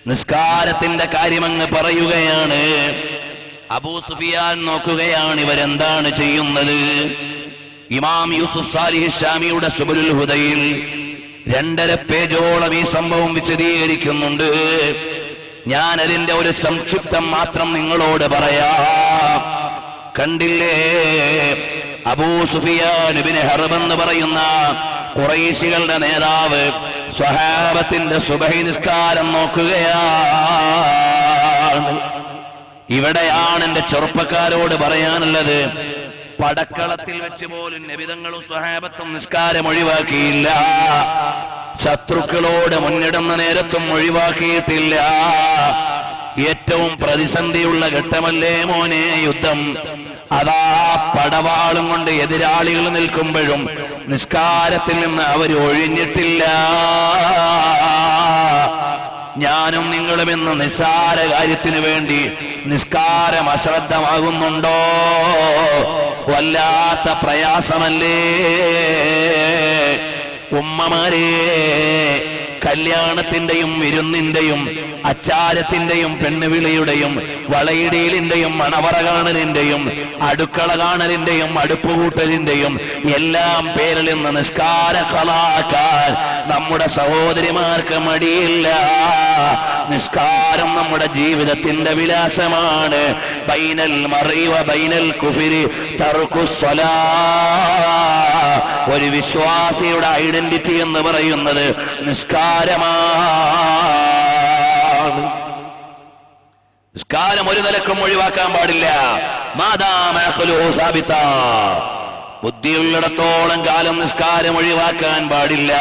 നിസ്കാരത്തിന്റെ കാര്യമങ്ങ് പറയുകയാണ്. അബൂ സുഫിയാൻ നോക്കുകയാണ് ഇവരെന്താണ് ചെയ്യുന്നത്. ഇമാം യൂസുഫ് സാലിഹ് ശാമിയുടെ സുബുലുൽ ഹുദയിൽ 2.5 പേജോളം ഈ സംഭവം വിശദീകരിക്കുന്നുണ്ട്. ഞാൻ അതിന്റെ ഒരു സംക്ഷിപ്തം മാത്രം നിങ്ങളോട് പറയാം. കണ്ടില്ലേ, അബൂ സുഫിയാൻ ഇബ്നു ഹർബ് എന്ന് പറയുന്ന ഖുറൈശികളുടെ നേതാവ് സ്വഹാബത്തിന്റെ സുബഹി നിസ്കാരം നോക്കുകയാണ്. ഇവിടെയാണ് എന്റെ ചെറുപ്പക്കാരോട് പറയാനുള്ളത്. പടക്കളത്തിൽ വെച്ച് പോലും നബിതങ്ങളും സ്വഹാബത്തും നിസ്കാരം ഒഴിവാക്കിയില്ല. ശത്രുക്കളോട് മുന്നിടുന്ന നേരത്തും ഒഴിവാക്കിയിട്ടില്ല. ഏറ്റവും പ്രതിസന്ധിയുള്ള ഘട്ടമല്ലേ മോനെ യുദ്ധം. അതാ പടവാളും കൊണ്ട് എതിരാളികൾ നിൽക്കുമ്പോഴും നിസ്കാരത്തിൽ നിന്ന് അവർ ഒഴിഞ്ഞിട്ടില്ല. ഞാനും നിങ്ങളും ഇന്ന് നിസ്സാര കാര്യത്തിന് വേണ്ടി നിസ്കാരം അശ്രദ്ധമാകുന്നുണ്ടോ? വല്ലാത്ത പ്രയാസമല്ലേ ഉമ്മമാരെ. കല്യാണത്തിന്റെയും വിരുന്നിന്റെയും അച്ചാരത്തിന്റെയും പെണ്ണുവിളിയുടെയും വളയിടീലിന്റെയും മണവറ കാണലിന്റെയും അടുക്കള കാണലിന്റെയും അടുപ്പുകൂട്ടലിന്റെയും എല്ലാം പേരിൽ നിന്ന് നിസ്കാര ഖലാക്കാൻ നമ്മുടെ സഹോദരിമാർക്ക് മടിയില്ല. നിസ്കാരം നമ്മുടെ ജീവിതത്തിന്റെ വിലാസമാണ്. ബൈനൽ മർഇ വ ബൈനൽ കുഫ്രി തർക്കുസ്സലാ. ഒരു വിശ്വാസിയുടെ ഐഡന്റിറ്റി എന്ന് പറയുന്നത് നിസ്കാരമാണ്. നിസ്കാരം ഒരു നിലക്കും ഒഴിവാക്കാൻ പാടില്ല. ബുദ്ധിയുള്ളിടത്തോളം കാലം നിസ്കാരം ഒഴിവാക്കാൻ പാടില്ല.